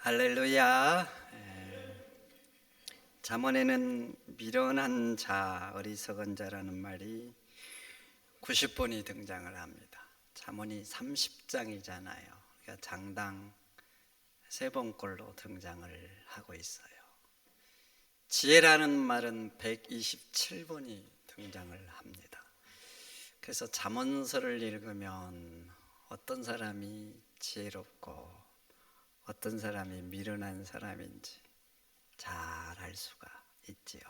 할렐루야. 잠언에는 미련한 자, 어리석은 자라는 말이 90번이 등장을 합니다. 잠언이 30장이잖아요. 그러니까 장당 3번꼴로 등장을 하고 있어요. 지혜라는 말은 127번이 등장을 합니다. 그래서 잠언서를 읽으면 어떤 사람이 지혜롭고 어떤 사람이 미련한 사람인지 잘 알 수가 있지요.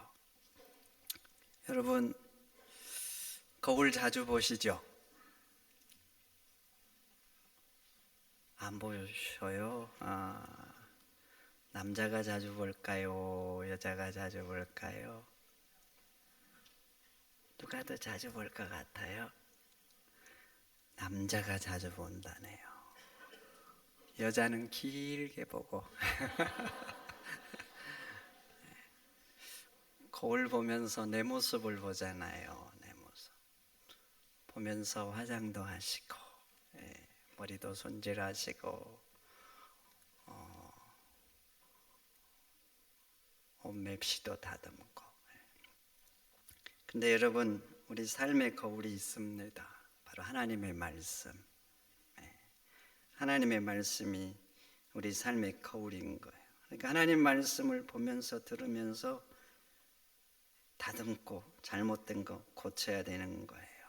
여러분, 거울 자주 보시죠? 안 보셔요? 남자가 자주 볼까요? 여자가 자주 볼까요? 누가 더 자주 볼 것 같아요? 남자가 자주 본다네요. 여자는 길게 보고 거울 보면서 내 모습을 보잖아요. 내 모습 보면서 화장도 하시고 머리도 손질하시고 옷 맵시도 다듬고. 근데 여러분, 우리 삶의 거울이 있습니다. 바로 하나님의 말씀. 하나님의 말씀이 우리 삶의 거울인 거예요. 그러니까 하나님 말씀을 보면서 들으면서 다듬고 잘못된 거 고쳐야 되는 거예요.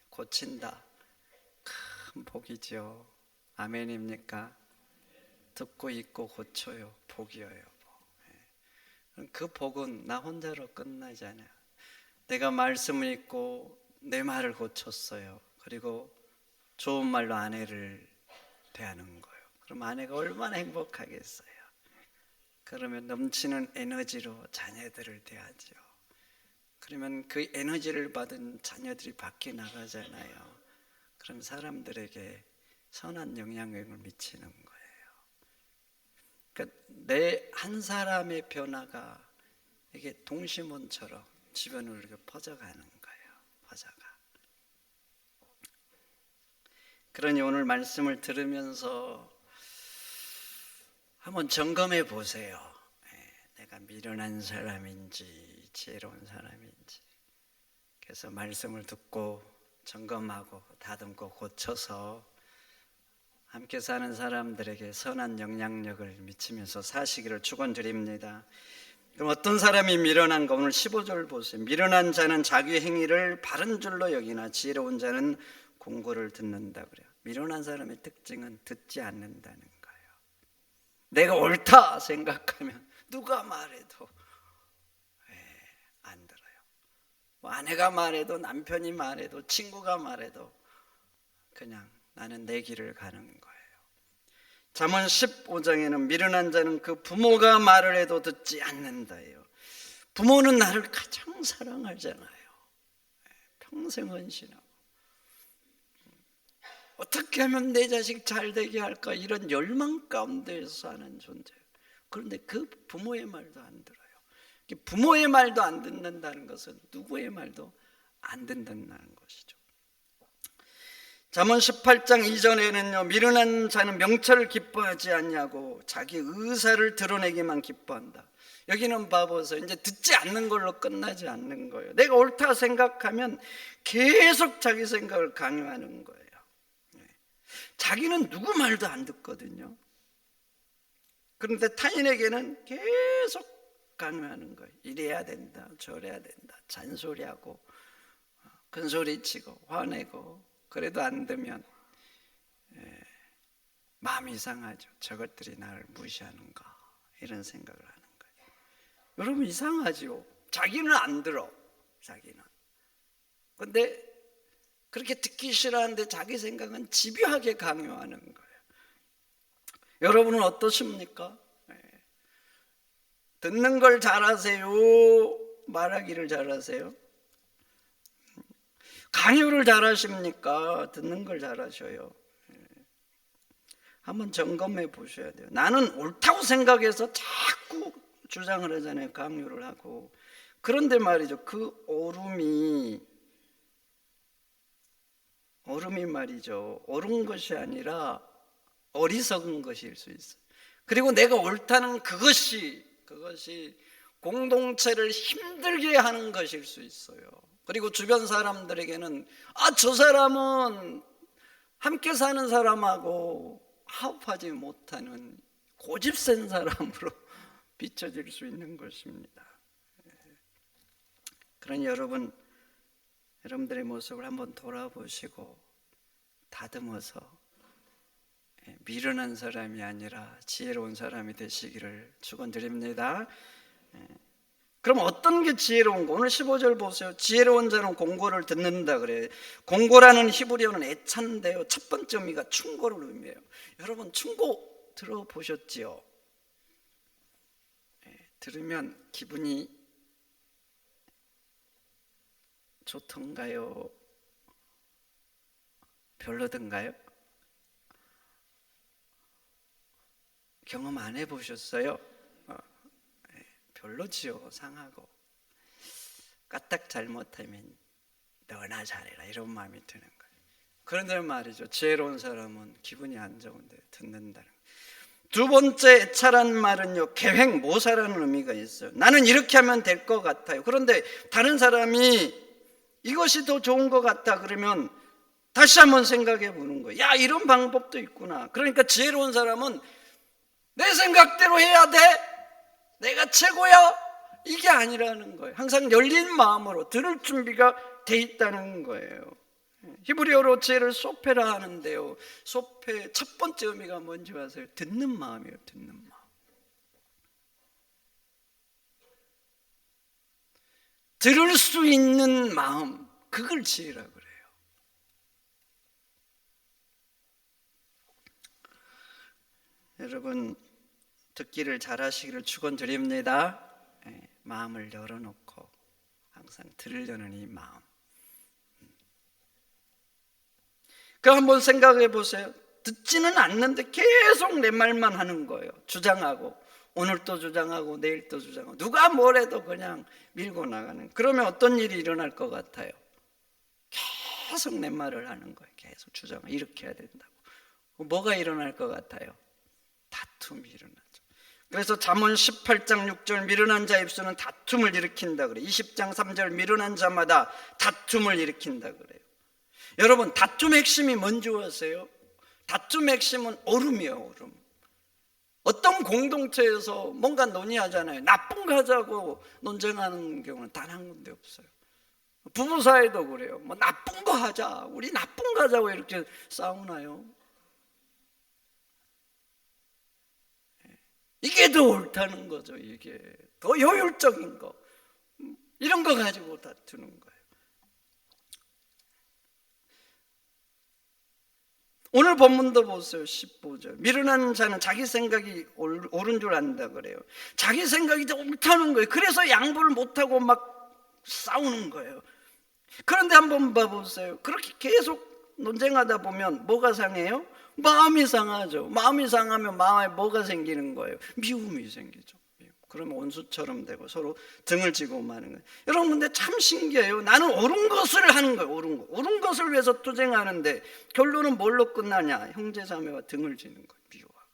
고친다, 큰 복이죠. 아멘입니까? 듣고 있고 고쳐요, 복이에요. 그 복은 나 혼자로 끝나지 않아요. 내가 말씀을 읽고 내 말을 고쳤어요. 그리고 좋은 말로 아내를 대하는 거예요. 그럼 아내가 얼마나 행복하겠어요. 그러면 넘치는 에너지로 자녀들을 대하죠. 그러면 그 에너지를 받은 자녀들이 밖에 나가잖아요. 그럼 사람들에게 선한 영향력을 미치는 거예요. 그러니까 내 한 사람의 변화가 이게 동심원처럼 주변으로 이렇게 퍼져가는 거예요. 퍼져가. 그러니 오늘 말씀을 들으면서 한번 점검해 보세요. 내가 미련한 사람인지 지혜로운 사람인지. 그래서 말씀을 듣고 점검하고 다듬고 고쳐서 함께 사는 사람들에게 선한 영향력을 미치면서 사시기를 축원드립니다. 그럼 어떤 사람이 미련한가? 오늘 15절 보세요. 미련한 자는 자기 행위를 바른 줄로 여기나 지혜로운 자는 공고를 듣는다 그래요. 미련한 사람의 특징은 듣지 않는다는 거예요. 내가 옳다 생각하면 누가 말해도 안 들어요. 뭐 아내가 말해도 남편이 말해도 친구가 말해도 그냥 나는 내 길을 가는 거예요. 잠언 15장에는 미련한 자는 그 부모가 말을 해도 듣지 않는다예요. 부모는 나를 가장 사랑하잖아요. 평생 헌신하고 어떻게 하면 내 자식 잘 되게 할까 이런 열망 가운데서 사는 존재예요. 그런데 그 부모의 말도 안 들어요. 부모의 말도 안 듣는다는 것은 누구의 말도 안 듣는다는 것이죠. 잠언 18장 이전에는요, 미련한 자는 명철을 기뻐하지 않냐고 자기 의사를 드러내기만 기뻐한다. 여기는 봐보세요. 이제 듣지 않는 걸로 끝나지 않는 거예요. 내가 옳다 생각하면 계속 자기 생각을 강요하는 거예요. 자기는 누구 말도 안 듣거든요. 그런데 타인에게는 계속 강요하는 거예요. 이래야 된다, 저래야 된다, 잔소리하고 큰소리치고 화내고 그래도 안 되면 마음이 상하죠. 저것들이 나를 무시하는가 이런 생각을 하는 거예요. 여러분 이상하죠. 자기는 안 들어. 자기는. 그런데 그렇게 듣기 싫어하는데 자기 생각은 집요하게 강요하는 거예요. 여러분은 어떠십니까? 듣는 걸 잘하세요? 말하기를 잘하세요? 강요를 잘하십니까? 듣는 걸 잘하셔요? 한번 점검해 보셔야 돼요. 나는 옳다고 생각해서 자꾸 주장을 하잖아요. 강요를 하고. 그런데 말이죠. 그 옳음이 말이죠. 옳은 것이 아니라 어리석은 것일 수 있어요. 그리고 내가 옳다는 그것이 공동체를 힘들게 하는 것일 수 있어요. 그리고 주변 사람들에게는 저 사람은 함께 사는 사람하고 화합하지 못하는 고집센 사람으로 비춰질 수 있는 것입니다. 그러니 여러분들의 모습을 한번 돌아보시고 다듬어서 미련한 사람이 아니라 지혜로운 사람이 되시기를 축원드립니다. 그럼 어떤 게 지혜로운 거? 오늘 15절 보세요. 지혜로운 자는 공고를 듣는다 그래요. 공고라는 히브리어는 애찬인데요, 첫 번째 의미가 충고를 의미해요. 여러분 충고 들어보셨지요? 들으면 기분이 좋던가요? 별로던가요? 경험 안 해보셨어요? 별로지요. 상하고 까딱 잘못하면 너나 잘해라 이런 마음이 드는 거예요. 그런데 말이죠, 지혜로운 사람은 기분이 안 좋은데 듣는다는 거예요. 두 번째 애찰한 말은요, 계획 모사라는 의미가 있어요. 나는 이렇게 하면 될 것 같아요. 그런데 다른 사람이 이것이 더 좋은 것 같다 그러면 다시 한번 생각해 보는 거예요. 야, 이런 방법도 있구나. 그러니까 지혜로운 사람은 내 생각대로 해야 돼, 내가 최고야, 이게 아니라는 거예요. 항상 열린 마음으로 들을 준비가 돼 있다는 거예요. 히브리어로 지혜를 소페라 하는데요, 소페 첫 번째 의미가 뭔지 아세요? 듣는 마음이에요. 듣는 마음. 들을 수 있는 마음, 그걸 지혜라고 그래요. 여러분 듣기를 잘하시기를 축원드립니다. 마음을 열어놓고 항상 들으려는 이 마음. 그 한번 생각해 보세요. 듣지는 않는데 계속 내 말만 하는 거예요. 주장하고 오늘 또 주장하고 내일 또 주장하고 누가 뭐래도 그냥 밀고 나가는. 그러면 어떤 일이 일어날 것 같아요? 계속 내 말을 하는 거예요. 계속 주장을 이렇게 해야 된다고. 뭐가 일어날 것 같아요? 다툼이 일어나죠. 그래서 잠언 18장 6절 미련한 자 입술은 다툼을 일으킨다 그래요. 20장 3절 미련한 자마다 다툼을 일으킨다 그래요. 여러분 다툼의 핵심이 뭔지 아세요? 다툼의 핵심은 오름이에요. 오름. 어떤 공동체에서 뭔가 논의하잖아요. 나쁜 거 하자고 논쟁하는 경우는 단 한 군데 없어요. 부부 사이도 그래요. 뭐 나쁜 거 하자, 우리 나쁜 거 하자고 이렇게 싸우나요? 이게 더 옳다는 거죠. 이게 더 효율적인 거, 이런 거 가지고 다투는 거예요. 오늘 본문도 보세요. 15절 미련한 자는 자기 생각이 옳은 줄 안다 그래요. 자기 생각이 더 옳다는 거예요. 그래서 양보를 못하고 막 싸우는 거예요. 그런데 한번 봐보세요. 그렇게 계속 논쟁하다 보면 뭐가 상해요? 마음이 상하죠. 마음이 상하면 마음에 뭐가 생기는 거예요? 미움이 생기죠. 그러면 원수처럼 되고 서로 등을 지고 마는 거예요. 여러분 근데 참 신기해요. 나는 옳은 것을 하는 거예요. 옳은 것을 위해서 투쟁하는데 결론은 뭘로 끝나냐? 형제자매와 등을 지는 거예요. 미워하고.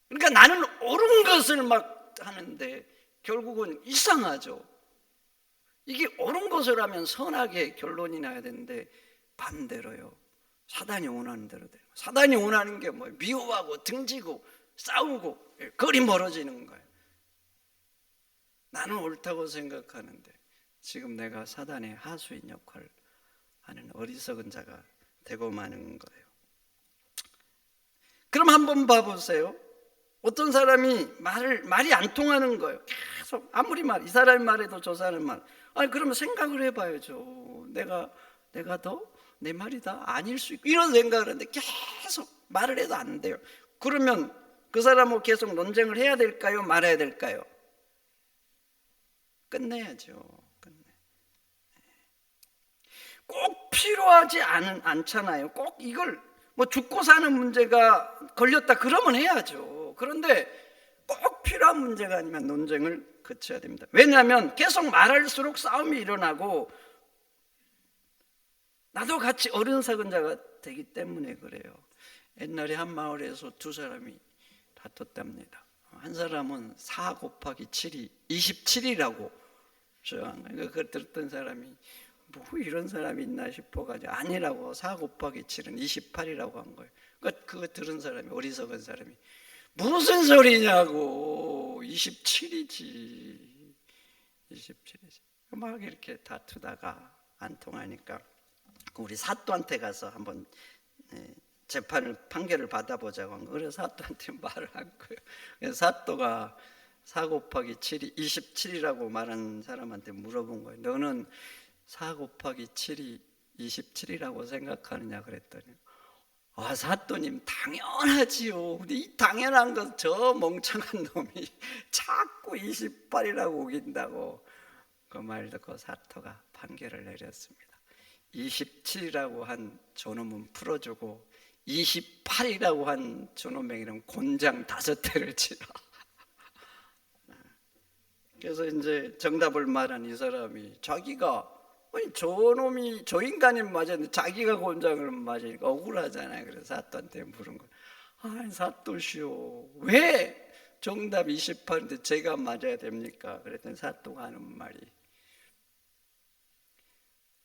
그러니까 나는 옳은 것을 막 하는데 결국은 이상하죠. 이게 옳은 것을 하면 선하게 결론이 나야 되는데 반대로요, 사단이 원하는 대로 돼요. 사단이 원하는 게 뭐예요? 미워하고 등지고 싸우고 거리 멀어지는 거예요. 나는 옳다고 생각하는데 지금 내가 사단의 하수인 역할을 하는 어리석은 자가 되고 마는 거예요. 그럼 한번 봐보세요. 어떤 사람이 말이 안 통하는 거예요. 계속 아무리 이 사람이 말해도 저 사람이 말. 아니 그러면 생각을 해봐야죠. 내가 더 내 말이 다 아닐 수 있고 이런 생각을 하는데 계속 말을 해도 안 돼요. 그러면 그 사람하고 계속 논쟁을 해야 될까요? 말아야 될까요? 끝내야죠. 꼭 필요하지 않잖아요. 꼭 이걸 뭐 죽고 사는 문제가 걸렸다 그러면 해야죠. 그런데 꼭 필요한 문제가 아니면 논쟁을 거쳐야 됩니다. 왜냐하면 계속 말할수록 싸움이 일어나고 나도 같이 어른석은 자가 되기 때문에 그래요. 옛날에 한 마을에서 두 사람이 다퉜답니다. 한 사람은 4 곱하기 7이 27이라고 그걸 들었던 사람이 뭐 이런 사람이 있나 싶어가지고 아니라고 4 곱하기 7은 28이라고 한 거예요. 그거 들은 사람이 어리석은 사람이 무슨 소리냐고 27이지 막 이렇게 다투다가 안 통하니까 우리 사또한테 가서 한번 판결을 받아보자고 한 거예요. 그래서 사또한테 말을 한 거예요. 그래서 사또가 4 곱하기 7이 27이라고 말한 사람한테 물어본 거예요. 너는 4 곱하기 7이 27이라고 생각하느냐 그랬더니 사또님 당연하지요. 근데 이 당연한 것 저 멍청한 놈이 자꾸 28이라고 우긴다고 그 말 듣고 사또가 판결을 내렸습니다. 27이라고 한 저놈은 풀어주고 28이라고 한 저놈에게는 곤장 5대를 치라. 그래서 이제 정답을 말한 이 사람이 자기가 저놈이 저 인간이 맞았는데 자기가 곤장을 맞으니까 억울하잖아요. 그래서 사또한테 물은 거예요. 사또시오, 왜 정답 28인데 제가 맞아야 됩니까? 그랬더니 사또가 하는 말이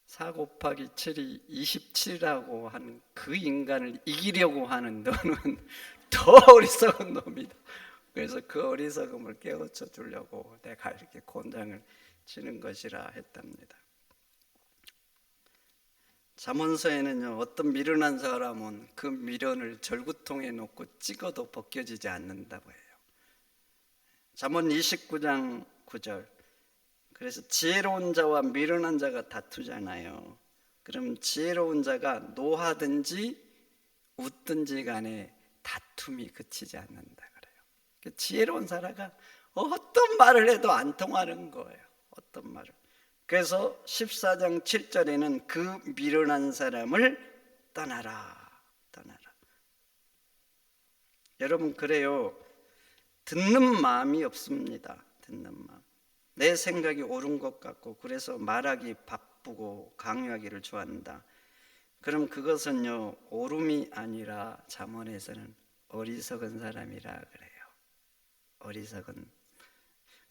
4 곱하기 7이 27이라고 하는 그 인간을 이기려고 하는 너는 더 어리석은 놈이다. 그래서 그 어리석음을 깨우쳐 주려고 내가 이렇게 곤장을 치는 것이라 했답니다. 잠언서에는요, 어떤 미련한 사람은 그 미련을 절구통에 놓고 찍어도 벗겨지지 않는다고 해요. 잠언 29장 9절. 그래서 지혜로운 자와 미련한 자가 다투잖아요. 그럼 지혜로운 자가 노하든지 웃든지 간에 다툼이 그치지 않는다 그래요. 지혜로운 사람가 어떤 말을 해도 안 통하는 거예요. 어떤 말을. 그래서 14장 7절에는 그 미련한 사람을 떠나라. 여러분 그래요. 듣는 마음이 없습니다. 듣는 마음. 내 생각이 옳은 것 같고 그래서 말하기 바쁘고 강요하기를 좋아한다. 그럼 그것은요 옳음이 아니라 잠언에서는 어리석은 사람이라 그래요. 어리석은.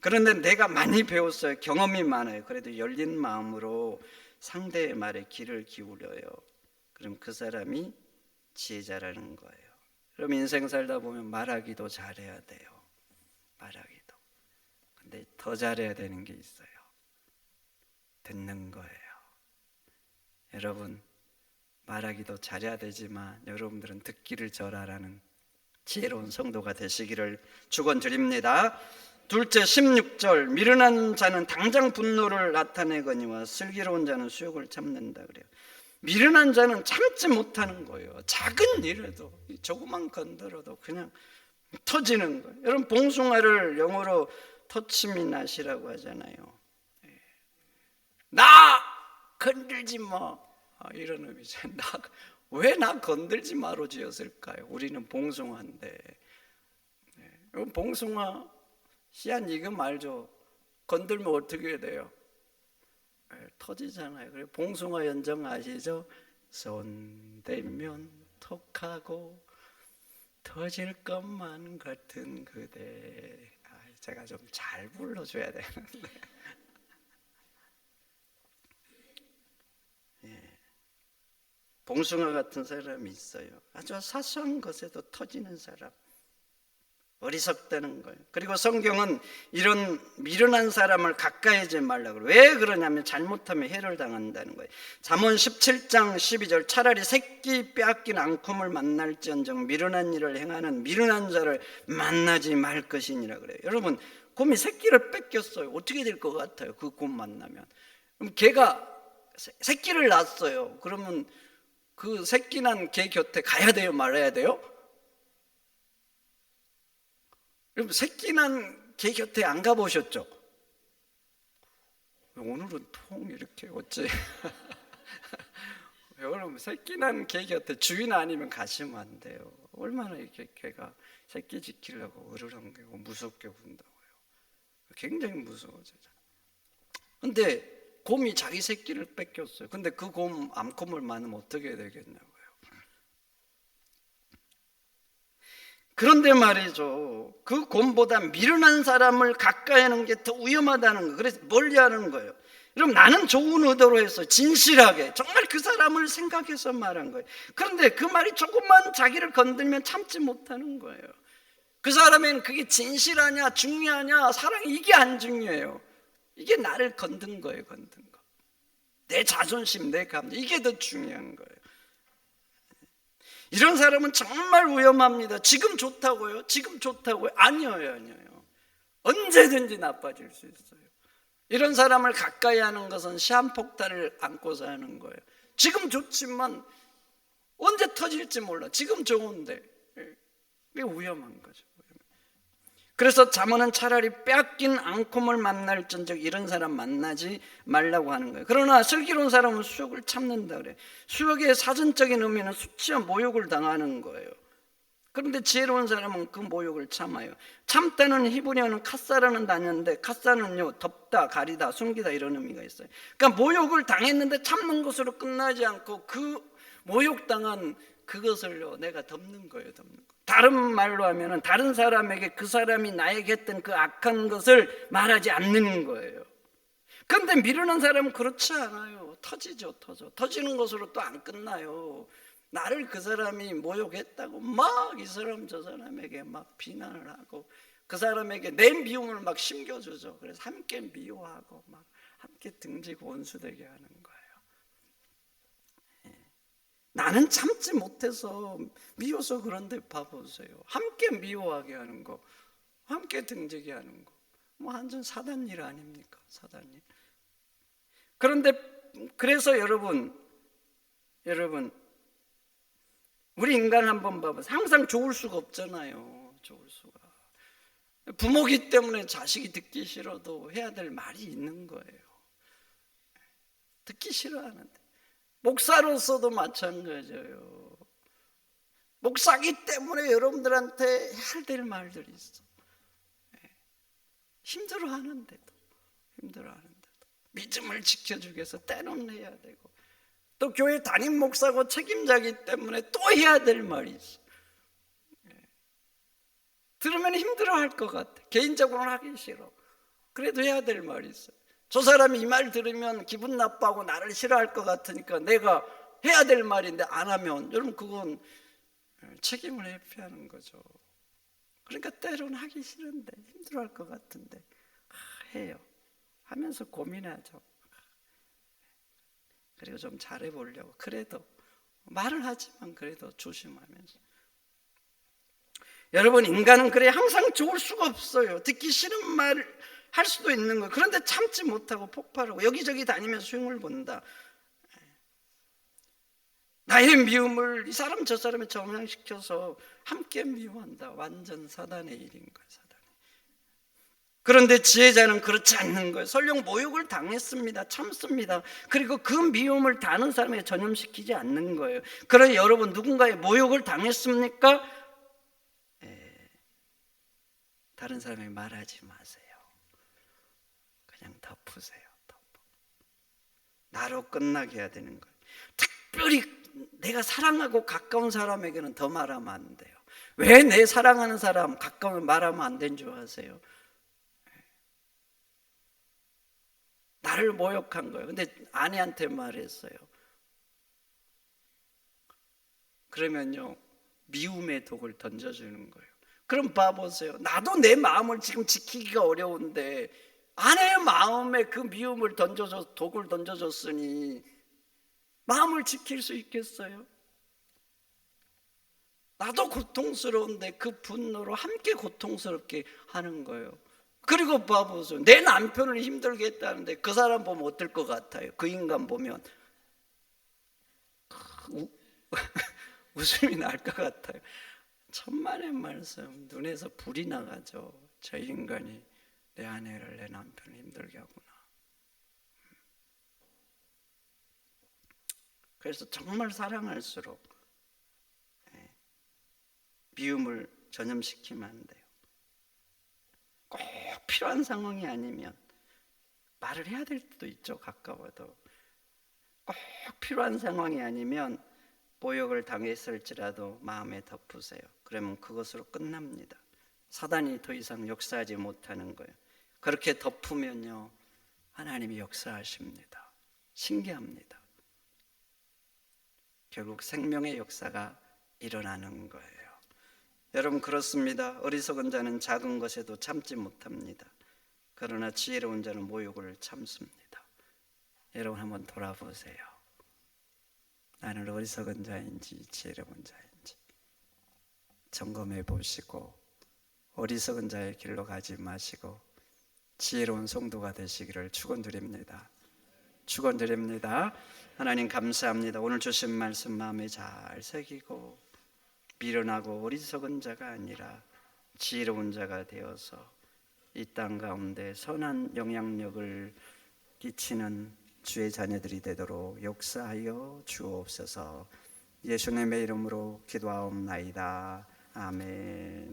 그런데 내가 많이 배웠어요. 경험이 많아요. 그래도 열린 마음으로 상대의 말에 귀를 기울여요. 그럼 그 사람이 지혜자라는 거예요. 그럼 인생 살다 보면 말하기도 잘해야 돼요. 말하기도. 근데 더 잘해야 되는 게 있어요. 듣는 거예요. 여러분 말하기도 잘해야 되지만 여러분들은 듣기를 절하라는 지혜로운 성도가 되시기를 축원드립니다. 둘째 16절 미련한 자는 당장 분노를 나타내거니와 슬기로운 자는 수욕을 참는다 그래요. 미련한 자는 참지 못하는 거예요. 작은 일에도 조그만 건드려도 그냥 터지는 거예요. 여러분 봉숭아를 영어로 터치미낫이라고 하잖아요. 나 건들지 마 이런 의미죠. 왜 나 건들지 마로 지었을까요? 우리는 봉숭아인데. 봉숭아 씨앗 익으면 알죠? 건들면 어떻게 해야 돼요? 터지잖아요. 그래 봉숭아 연정 아시죠? 손대면 톡하고 터질 것만 같은 그대. 제가 좀 잘 불러줘야 되는데. 봉숭아 같은 사람이 있어요. 아주 사소한 것에도 터지는 사람. 어리석다는 거예요. 그리고 성경은 이런 미련한 사람을 가까이하지 말라고 그래요. 왜 그러냐면 잘못하면 해를 당한다는 거예요. 잠언 17장 12절 차라리 새끼 빼앗긴 앙큼을 만날지언정 미련한 일을 행하는 미련한 자를 만나지 말 것이니라 그래요. 여러분 곰이 새끼를 뺏겼어요. 어떻게 될 것 같아요? 그 곰 만나면. 그럼 개가 새끼를 낳았어요. 그러면 그 새끼 난 개 곁에 가야 돼요? 말아야 돼요? 여러분 새끼 난 개 곁에 안 가보셨죠? 오늘은 통 이렇게 어째 여러분 새끼 난 개 곁에 주인 아니면 가시면 안 돼요. 얼마나 이렇게 개가 새끼 지키려고 으르렁대고 무섭게 군다고요. 굉장히 무서워지잖아요. 근데 곰이 자기 새끼를 뺏겼어요. 근데 그 곰 암컷을 만으면 어떻게 되겠냐고요. 그런데 말이죠, 그 곰보다 미련한 사람을 가까이 하는 게 더 위험하다는 거예요. 그래서 멀리 하는 거예요. 그럼 나는 좋은 의도로 해서 진실하게 정말 그 사람을 생각해서 말한 거예요. 그런데 그 말이 조금만 자기를 건들면 참지 못하는 거예요. 그 사람에는 그게 진실하냐 중요하냐 사랑이 이게 안 중요해요. 이게 나를 건든 거예요. 건든 거. 내 자존심, 내 감정, 이게 더 중요한 거예요. 이런 사람은 정말 위험합니다. 지금 좋다고요? 지금 좋다고요? 아니에요. 언제든지 나빠질 수 있어요. 이런 사람을 가까이 하는 것은 시한폭탄을 안고서 하는 거예요. 지금 좋지만 언제 터질지 몰라. 지금 좋은데 이게 위험한 거죠. 그래서 잠언은 차라리 빼앗긴 앙콤을 만날전적 이런 사람 만나지 말라고 하는 거예요. 그러나 슬기로운 사람은 수욕을 참는다 그래요. 수욕의 사전적인 의미는 수치와 모욕을 당하는 거예요. 그런데 지혜로운 사람은 그 모욕을 참아요. 참다는 히브리어는 카사라는 단어인데, 카사는요 덮다, 가리다, 숨기다 이런 의미가 있어요. 그러니까 모욕을 당했는데 참는 것으로 끝나지 않고 그 모욕당한 그것을요 내가 덮는 거예요. 덮는 거. 다른 말로 하면은 다른 사람에게 그 사람이 나에게 했던 그 악한 것을 말하지 않는 거예요. 그런데 미루는 사람은 그렇지 않아요. 터지죠. 터지는 것으로 또 안 끝나요. 나를 그 사람이 모욕했다고 막 이 사람 저 사람에게 막 비난을 하고 그 사람에게 내 미움을 막 심겨주죠. 그래서 함께 미워하고 막 함께 등지고 원수되게 하는 거예요. 나는 참지 못해서 미워서 그런데 봐보세요. 함께 미워하게 하는 거, 함께 등지게 하는 거, 뭐 완전 사단 일 아닙니까? 사단 일. 그런데 그래서 여러분 우리 인간 한번 봐보세요. 항상 좋을 수가 없잖아요. 좋을 수가. 부모기 때문에 자식이 듣기 싫어도 해야 될 말이 있는 거예요. 듣기 싫어하는데. 목사로서도 마찬가지예요. 목사기 때문에 여러분들한테 해야 될 말들이 있어. 힘들어하는데도 믿음을 지켜주기 위해서 때로는 해야 되고, 또 교회 담임 목사고 책임자기 때문에 또 해야 될 말이 있어. 들으면 힘들어할 것 같아. 개인적으로는 하기 싫어. 그래도 해야 될 말이 있어요. 저 사람이 이 말 들으면 기분 나빠하고 나를 싫어할 것 같으니까 내가 해야 될 말인데 안 하면 여러분 그건 책임을 회피하는 거죠. 그러니까 때로는 하기 싫은데 힘들어할 것 같은데 해요. 하면서 고민하죠. 그리고 좀 잘해보려고. 그래도 말을 하지만 그래도 조심하면서. 여러분 인간은 그래 항상 좋을 수가 없어요. 듣기 싫은 말을 할 수도 있는 거예요. 그런데 참지 못하고 폭발하고 여기저기 다니면서 수용을 본다. 나의 미움을 이 사람 저 사람에 정향시켜서 함께 미워한다. 완전 사단의 일인 거예요. 사단의. 그런데 지혜자는 그렇지 않는 거예요. 설령 모욕을 당했습니다. 참습니다. 그리고 그 미움을 다른 사람에게 전염시키지 않는 거예요. 그러니 여러분 누군가의 모욕을 당했습니까? 다른 사람에게 말하지 마세요. 그냥 덮으세요. 나로 끝나게 해야 되는 거예요. 특별히 내가 사랑하고 가까운 사람에게는 더 말하면 안 돼요. 왜 내 사랑하는 사람 가까운 말하면 안 된 줄 아세요? 나를 모욕한 거예요. 근데 아내한테 말했어요. 그러면요 미움의 독을 던져주는 거예요. 그럼 봐보세요. 나도 내 마음을 지금 지키기가 어려운데 아내의 마음에 그 미움을 던져줘 독을 던져줬으니 마음을 지킬 수 있겠어요? 나도 고통스러운데 그 분노로 함께 고통스럽게 하는 거예요. 그리고 봐보세요. 내 남편을 힘들게 했다는데 그 사람 보면 어떨 것 같아요? 그 인간 보면 웃음이 날 것 같아요. 천만의 말씀. 눈에서 불이 나가죠. 저 인간이 내 아내를 내 남편을 힘들게 하구나. 그래서 정말 사랑할수록 미움을 전염시키면 안 돼요. 꼭 필요한 상황이 아니면 말을 해야 될 때도 있죠. 가까워도 꼭 필요한 상황이 아니면 모욕을 당했을지라도 마음에 덮으세요. 그러면 그것으로 끝납니다. 사단이 더 이상 역사하지 못하는 거예요. 그렇게 덮으면요, 하나님이 역사하십니다. 신기합니다. 결국 생명의 역사가 일어나는 거예요. 여러분, 그렇습니다. 어리석은 자는 작은 것에도 참지 못합니다. 그러나 지혜로운 자는 모욕을 참습니다. 여러분, 한번 돌아보세요. 나는 어리석은 자인지 지혜로운 자인지 점검해 보시고, 어리석은 자의 길로 가지 마시고 지혜로운 성도가 되시기를 축원드립니다. 축원드립니다. 하나님 감사합니다. 오늘 주신 말씀 마음에 잘 새기고 미련하고 어리석은 자가 아니라 지혜로운 자가 되어서 이 땅 가운데 선한 영향력을 끼치는 주의 자녀들이 되도록 역사하여 주옵소서. 예수님의 이름으로 기도하옵나이다. 아멘.